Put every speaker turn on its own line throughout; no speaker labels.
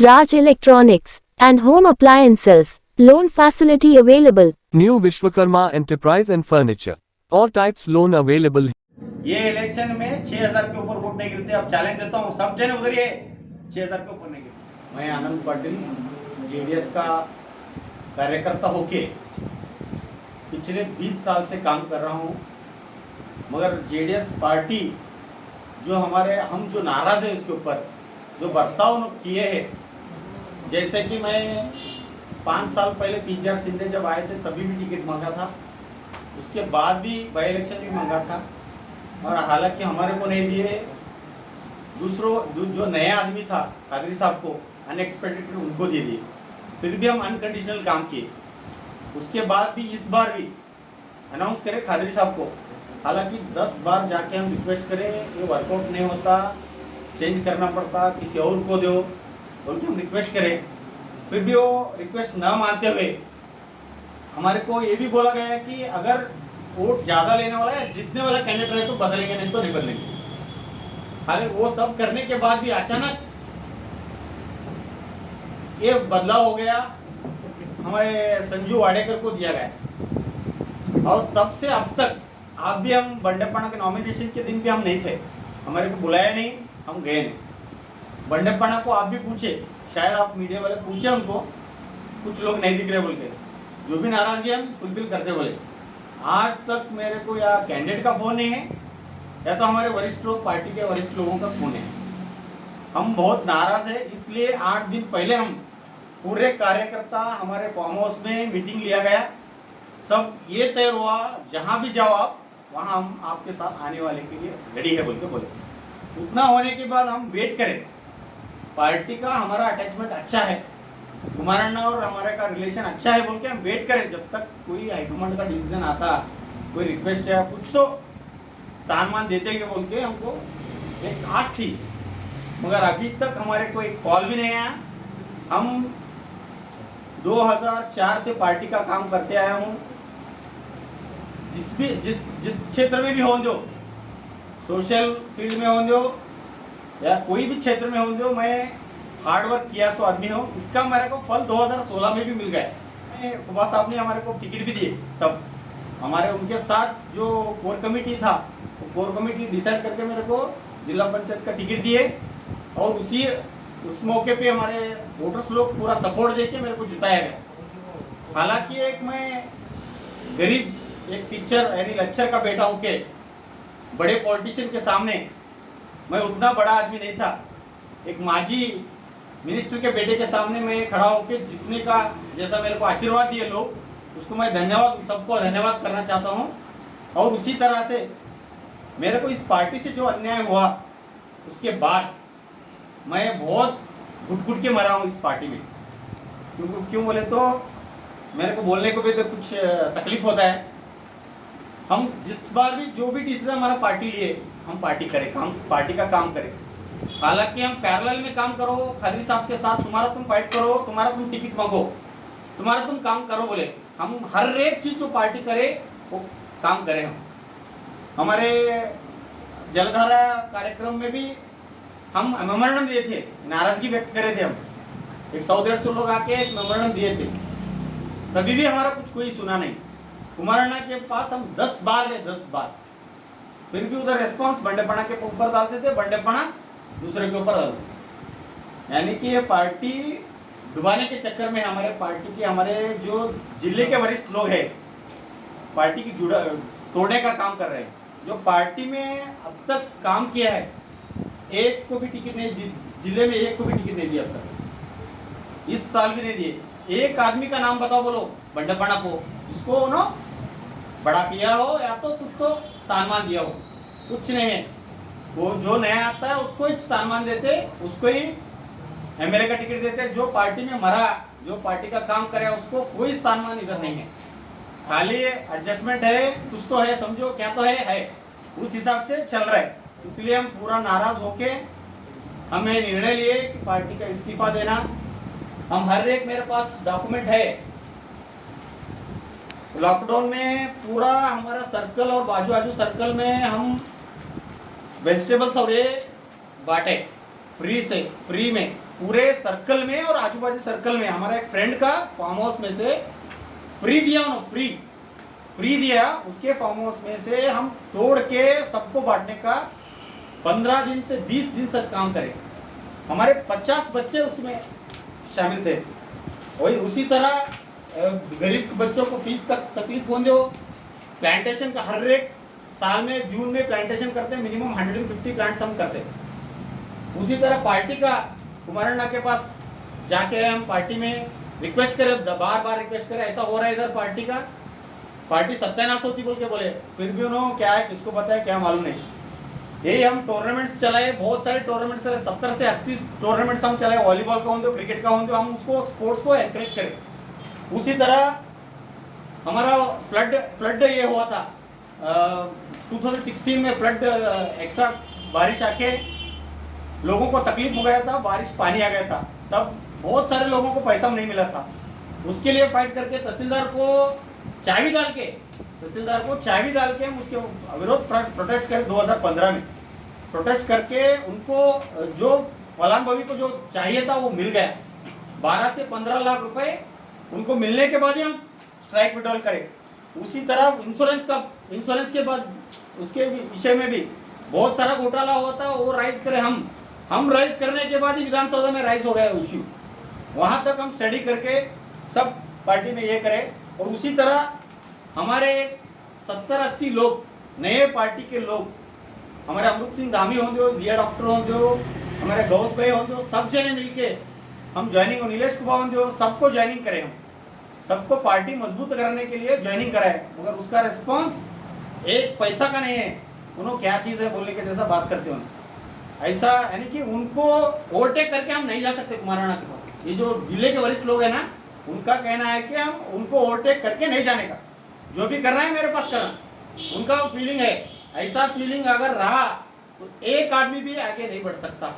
Raj Electronics and Home Appliances. Loan facility available.
New Vishwakarma Enterprise and Furniture. All types loan available.
ये election में 6000 के ऊपर vote नहीं गिरते। अब चैलेंज देता हूँ, सब जने उधर ही है, 6000 के ऊपर नहीं गिरते। मैं आनंद पाटिल जेडीएस का कार्यकर्ता होके पिछले 20 साल से काम कर रहा हूँ, मगर जेडीएस पार्टी जो हम जो नाराज है उसके ऊपर जो बर्ताव किए हैं, जैसे कि मैं 5 साल पहले पीजीआर सिंधे जब आए थे तभी भी टिकट मांगा था, उसके बाद भी बाई इलेक्शन भी मांगा था, और हालांकि हमारे को नहीं दिए। दूसरों जो नया आदमी था कादरी साहब को अनएक्सपेक्टेड उनको दे दिए, फिर भी हम अनकंडीशनल काम किए। उसके बाद भी इस बार भी अनाउंस करें कादरी साहब को, हालांकि 10 बार जाके हम रिक्वेस्ट करें, ये वर्कआउट नहीं होता, चेंज करना पड़ता, किसी और को दो बोल के हम रिक्वेस्ट करें, फिर भी वो रिक्वेस्ट ना मानते हुए हमारे को ये भी बोला गया है कि अगर वोट ज़्यादा लेने वाला है, जीतने वाला कैंडिडेट रहे तो बदलेंगे, नहीं तो नहीं बदलेंगे। हालांकि वो सब करने के बाद भी अचानक ये बदलाव हो गया, हमारे संजू वाडेकर को दिया गया, और तब से अब तक आप भी हम बंडेपना के नॉमिनेशन के दिन भी हम नहीं थे, हमारे को बुलाया नहीं, हम गए नहीं। बंडेपना को आप भी पूछे, शायद आप मीडिया वाले पूछे उनको, कुछ लोग नहीं दिख रहे बोल के, जो भी नाराजगी हम फुलफिल करते बोले। आज तक मेरे को या कैंडिडेट का फ़ोन नहीं है, या तो हमारे वरिष्ठ लोग, पार्टी के वरिष्ठ लोगों का फ़ोन है। हम बहुत नाराज़ है, इसलिए 8 दिन पहले हम पूरे कार्यकर्ता हमारे फार्म हाउस में मीटिंग लिया गया, सब ये तय हुआ जहाँ भी जाओ आप, वहाँ हम आपके साथ आने वाले के लिए रेडी है बोल के बोले। उतना होने के बाद हम वेट करें, पार्टी का हमारा अटैचमेंट अच्छा है, कुमारण्णा और हमारे का रिलेशन अच्छा है बोल के हम वेट करें जब तक कोई हाईकमांड का डिसीजन आता, कोई रिक्वेस्ट है, कुछ तो स्थान मान देते हैं बोल के हमको एक आस थी, मगर अभी तक हमारे को एक कॉल भी नहीं आया। हम 2004 से पार्टी का काम करते आया हूँ, जिस क्षेत्र में भी हो जो, सोशल फील्ड में हो जो या कोई भी क्षेत्र में हो जो, मैं हार्ड वर्क किया सो आदमी हो, इसका मेरे को फल 2016 में भी मिल गया। खुबा साहब ने हमारे को टिकट भी दिए, तब हमारे उनके साथ जो कोर कमेटी था, वो कोर कमेटी डिसाइड करके मेरे को जिला पंचायत का टिकट दिए, और उस मौके पे हमारे वोटर्स लोग पूरा सपोर्ट देके मेरे को जिताया गया। हालांकि एक मैं गरीब एक टीचर यानी लेक्चर का बेटा होके बड़े पॉलिटिशियन के सामने मैं उतना बड़ा आदमी नहीं था, एक माजी मिनिस्टर के बेटे के सामने मैं खड़ा होकर जीतने का जैसा मेरे को आशीर्वाद दिए लोग, उसको मैं धन्यवाद, सबको धन्यवाद करना चाहता हूँ। और उसी तरह से मेरे को इस पार्टी से जो अन्याय हुआ उसके बाद मैं बहुत घुट के मरा हूँ इस पार्टी में, क्यों बोले तो मेरे को बोलने को भी तो कुछ तकलीफ होता है। हम जिस बार भी जो भी डिसीजन हमारा पार्टी लिए, हम पार्टी करें, हम पार्टी का काम करें। हालांकि हम पैरेलल में काम करो खदरी साहब के साथ, तुम्हारा तुम फाइट करो, तुम्हारा तुम टिकट मांगो, तुम्हारा तुम काम करो बोले, हम हर एक चीज़ जो पार्टी करे वो काम करें। हम हमारे जलधारा कार्यक्रम में भी हम मेमोरेंडम दिए थे, नाराजगी व्यक्त करे थे, हम 100-150 लोग आके एक मेमोरेंडम दिए थे, तभी भी हमारा कुछ कोई सुना नहीं। कुमारण्णा के पास हम 10 बार गए, 10 बार, फिर भी उधर रेस्पॉन्स बंडेपना के ऊपर डालते थे, बंडेपना दूसरे के ऊपर डालते। यानी कि ये पार्टी डुबाने के चक्कर में हमारे पार्टी के, हमारे जो जिले के वरिष्ठ लोग हैं, पार्टी की तोड़ने का काम कर रहे हैं। जो पार्टी में अब तक काम किया है, एक को भी टिकट नहीं, जिले में एक को भी टिकट नहीं दिया अब तक, इस साल भी नहीं दिए। एक आदमी का नाम बताओ बोलो बंडेपना को, जिसको ना बड़ा किया हो या तो कुछ तो स्थानमान दिया हो, कुछ नहीं है। वो जो नया आता है उसको ही स्थानमान देते, उसको ही एमएलए का टिकट देते। जो पार्टी में मरा, जो पार्टी का काम करे, उसको कोई स्थानमान इधर नहीं है, खाली एडजस्टमेंट है, कुछ तो है, समझो क्या तो है, उस हिसाब से चल रहा है। इसलिए हम पूरा नाराज होके हमें निर्णय लिए कि पार्टी का इस्तीफा देना। हम हर एक, मेरे पास डॉक्यूमेंट है, लॉकडाउन में पूरा हमारा सर्कल और बाजू बाजू सर्कल में हम वेजिटेबल्स और ये बांटे फ्री में, पूरे सर्कल में और आजू बाजू सर्कल में हमारा एक फ्रेंड का फार्म हाउस में से फ्री दिया उन्होंने, फ्री दिया, उसके फार्म हाउस में से हम तोड़ के सबको बांटने का 15 दिन से 20 दिन तक काम करें। हमारे 50 बच्चे उसमें शामिल थे। वही उसी तरह गरीब बच्चों को फीस का तकलीफ होने दो। प्लांटेशन का हर एक साल में जून में प्लांटेशन करते हैं, मिनिमम 150 प्लांट्स हम करते हैं। उसी तरह पार्टी का कुमारण्णा के पास जाके हम पार्टी में रिक्वेस्ट करें, बार बार रिक्वेस्ट करें, ऐसा हो रहा है इधर पार्टी का, पार्टी सत्यानाश होती बोल के बोले, फिर भी उन्होंने क्या है किसको पता है क्या मालूम नहीं। यही हम टूर्नामेंट्स चलाए, बहुत सारे टूर्नामेंट्स चलाए, 70 से 80 टूर्नामेंट्स हम चलाए, वॉलीबॉल का हो, क्रिकेट का हो, हम उसको स्पोर्ट्स को एनकरेज करें। उसी तरह हमारा फ्लड ये हुआ था 2016 में, फ्लड एक्स्ट्रा बारिश आके लोगों को तकलीफ हो गया था, बारिश पानी आ गया था, तब बहुत सारे लोगों को पैसा नहीं मिला था। उसके लिए फाइट करके तहसीलदार को चाबी डाल के हम उसके विरोध प्रोटेस्ट करे 2015 में। प्रोटेस्ट करके उनको जो फलानुभवी को जो चाहिए था वो मिल गया। 12 से 15 लाख रुपए उनको मिलने के बाद ही हम स्ट्राइक विड्रॉल करें। उसी तरह इंश्योरेंस के बाद उसके विषय में भी बहुत सारा घोटाला हुआ था, वो राइज करे हम राइज करने के बाद ही विधानसभा में राइज हो गया इश्यू। वहां तक हम स्टडी करके सब पार्टी में ये करें। और उसी तरह हमारे 70-80 लोग नए पार्टी के लोग, हमारे अमृत सिंह धामी होंगे, जिया डॉक्टर होंगे, हमारे गौस भाई होंगे, सब जने मिलके हम ज्वाइनिंग, नीलेश कुमार होंगे, सबको ज्वाइनिंग करें, हम सबको पार्टी मजबूत करने के लिए ज्वाइनिंग कराए। मगर उसका रिस्पॉन्स एक पैसा का नहीं है। उन्होंने क्या चीज़ है बोलने के जैसा बात करते हो ऐसा, यानी कि उनको ओवरटेक करके हम नहीं जा सकते कुमारण्णा के पास। ये जो जिले के वरिष्ठ लोग हैं ना, उनका कहना है कि हम उनको ओवरटेक करके नहीं जाने का, जो भी करना है मेरे पास करना, उनका फीलिंग है। ऐसा फीलिंग अगर रहा तो एक आदमी भी आगे नहीं बढ़ सकता।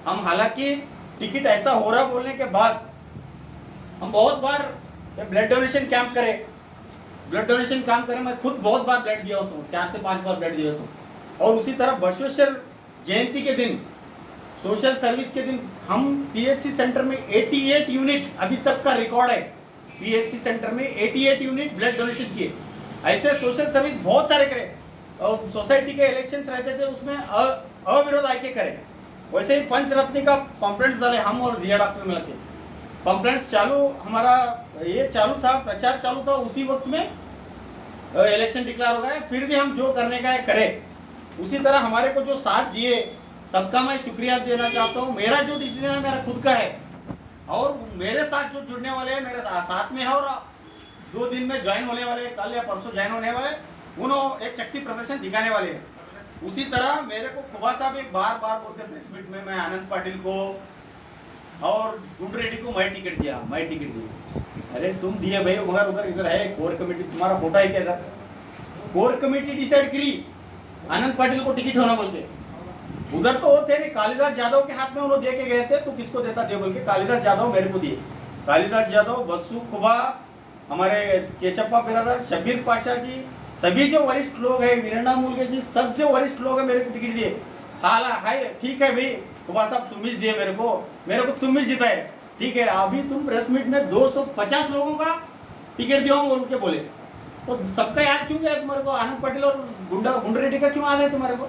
हम हालांकि टिकट ऐसा हो रहा बोलने के बाद हम बहुत बार ब्लड डोनेशन कैंप करें, मैं खुद बहुत बार ब्लड दिया उसको, 4 से 5 बार ब्लड दिया उसको। और उसी तरह बसवेश्वर जयंती के दिन, सोशल सर्विस के दिन, हम पीएचसी सेंटर में 88 यूनिट अभी तक का रिकॉर्ड है, पीएचसी सेंटर में 88 यूनिट ब्लड डोनेशन किए। ऐसे सोशल सर्विस बहुत सारे करे। और सोसाइटी के इलेक्शंस रहते थे उसमें अविरोध आके करे। वैसे ही पंचरत्न का पम्पलेट्स डाले हम और जिया डॉक्टर मिलकर, पम्पलेट्स चालू, हमारा ये चालू था, प्रचार चालू था, उसी वक्त में इलेक्शन डिक्लेयर हो गया। फिर भी हम जो करने का है करें। उसी तरह हमारे को जो साथ दिए सबका मैं शुक्रिया देना चाहता हूँ। मेरा जो डिसीजन है मेरा खुद का है, और मेरे साथ जो जुड़ने वाले हैं मेरे साथ में है, और 2 दिन में ज्वाइन होने वाले, कल या परसों ज्वाइन होने वाले, उन्होंने एक शक्ति प्रदर्शन दिखाने वाले हैं। उसी तरह मेरे को खुबा साहब एक बार बोलते प्रेस मीट में, मैं आनंद पाटिल को और गुंड रेड्डी को मैं टिकट दिया। अरे तुम दिए भाई, मगर उधर इधर है कोर कमेटी, तुम्हारा फोटो है क्या इधर? कोर कमेटी डिसाइड करी आनंद पाटिल को टिकट होना बोल के। उधर तो वो थे नहीं, कालिदास यादव के हाथ में उन्होंने दे के गए थे, तो किसको देता दे बोल के कालिदास यादव मेरे को दिए। कालिदास यादव, बस्सू खुबा, हमारे केशप्पा बिरादर, शबीर पाशा जी, सभी जो वरिष्ठ लोग हैं, वीरण्णा मूलगे जी, सब जो वरिष्ठ लोग हैं मेरे को टिकट दिए। हाय ठीक है भाई, खुबा साहब तुम ही दिए मेरे को तुम ही जिताए, ठीक है। अभी तुम प्रेस मीट में 250 लोगों का टिकट दिया बोल के बोले, तो सबका याद क्यों गया तुम्हारे को? आनंद पाटिल और गुंड रेड्डी का क्यों याद है तुम्हारे को?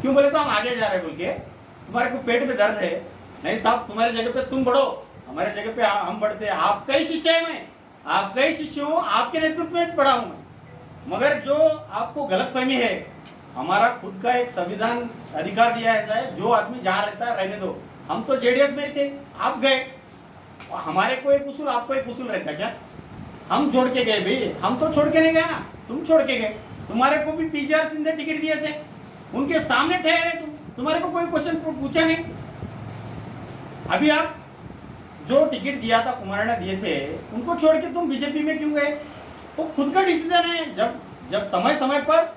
क्यों बोले तो हम आगे जा रहे बोल के? तुम्हारे को पेट में दर्द है? नहीं साहब, तुम्हारी जगह पे तुम बढ़ो, हमारे जगह पे हम बढ़ते हैं। आपका ही शिष्य है मैं, आपका ही शिष्य हूँ, आपके नेतृत्व में पढ़ा हूँ। मगर जो आपको गलतफहमी है, हमारा खुद का एक संविधान अधिकार दिया ऐसा है, जो आदमी जहाँ रहता है रहने दो। हम तो जेडीएस में थे, आप गए, हमारे को एक उसूल, आपको एक उसूल रहता क्या? हम जोड़ के गए भाई, हम तो छोड़ के नहीं गए ना, तुम छोड़ के गए। तुम्हारे को भी पीजीआर सिंह टिकट दिए थे, उनके सामने ठहरे तुम्हारे को कोई क्वेश्चन पूछा नहीं। अभी आप जो टिकट दिया था, कुमारण्णा दिए थे, उनको छोड़ के तुम बीजेपी में क्यों गए? वो खुद का डिसीजन है। जब समय पर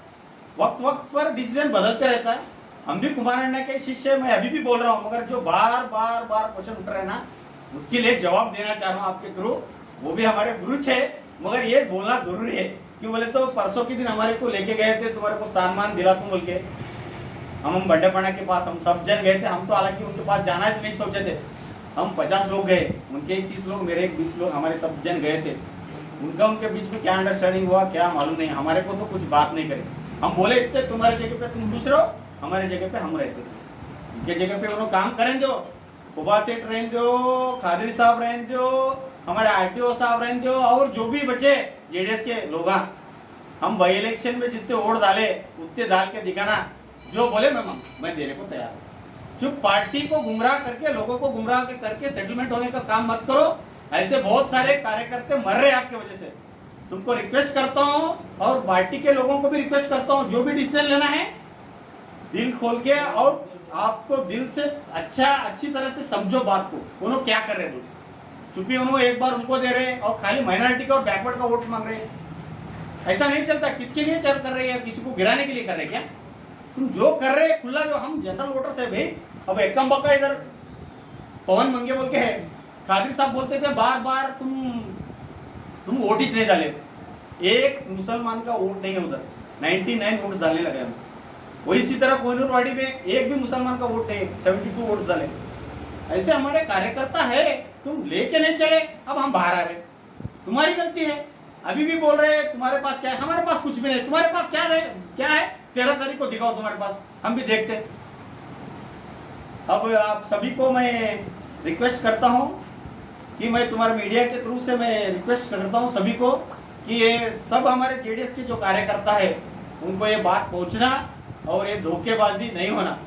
वक्त पर डिसीजन बदलते रहता है। हम भी कुमारण्णा के शिष्य, मैं अभी भी बोल रहा हूँ, मगर जो बार क्वेश्चन उठ रहे हैं ना, उसके लिए जवाब देना चाह रहा हूँ आपके थ्रू। वो भी हमारे गुरु थे, मगर ये बोलना जरूरी है। क्यों बोले तो परसों के दिन हमारे को लेके गए थे, तुम्हारे को स्थान मान दिला तुम बोल के, हम बड्डेपना के पास हम सब जन गए थे। हम तो हालांकि उनके पास जाना ही नहीं सोचे थे, हम 50 लोग गए, उनके 30 लोग, मेरे 20 लोग, हमारे सब जन गए थे। उनका उनके बीच में क्या अंडरस्टैंडिंग हुआ क्या मालूम नहीं, हमारे को तो कुछ बात नहीं करे। हम बोले इतने तुम्हारे जगह पे तुम दूसरे हो, हमारे जगह पे हम रहते, उनके जगह पे उन्होंने काम करें दो, खुबा सेठ रहें दो, खादरी साहब रहें दो, हमारे आरटीओ साहब रहें दो, और जो भी बचे जेडीएस के लोग, हम बाई इलेक्शन में जितने वोट डाले उतने डाल के दिखाना, जो बोले मैं देने को तैयार हूँ। जो पार्टी को गुमराह करके, लोगों को गुमराह करके सेटलमेंट होने का काम मत करो। ऐसे बहुत सारे कार्यकर्ता मर रहे आपके वजह से। तुमको रिक्वेस्ट करता हूं और पार्टी के लोगों को भी रिक्वेस्ट करता हूं, जो भी डिसीजन लेना है दिल खोल के, और आपको दिल से अच्छी तरह से समझो बात को। उन्होंने क्या कर रहे थे, चूंकि उन्होंने एक बार उनको दे रहे और खाली माइनॉरिटी का और बैकवर्ड का वोट मांग रहे हैं। ऐसा नहीं चलता। किसके लिए चल कर रहे हैं, किसी को गिराने के लिए कर रहे क्या? तुम जो कर रहे खुला, जो हम जनरल वोटर्स है भाई। अब एकम बका इधर पवन मंगे बोल के है, खादरी साहब बोलते थे बार बार तुम वोट ही नहीं डाले। एक मुसलमान का वोट नहीं है उधर, 99 वोट डालने लगे हम। वही इसी तरह कोहिनूरवाड़ी में एक भी मुसलमान का वोट नहीं, 72 वोट डाले। ऐसे हमारे कार्यकर्ता है, तुम लेके नहीं चले, अब हम बाहर आ रहे, तुम्हारी गलती है। अभी भी बोल रहे हैं तुम्हारे पास क्या है, हमारे पास कुछ भी नहीं। तुम्हारे पास क्या है 13 तारीख को दिखाओ तुम्हारे पास, हम भी देखते। अब आप सभी को मैं रिक्वेस्ट करता हूं कि मैं तुम्हारे मीडिया के थ्रू से मैं रिक्वेस्ट करता हूं सभी को कि ये सब हमारे जेडीएस के जो कार्यकर्ता है उनको ये बात पहुंचना और ये धोखेबाजी नहीं होना।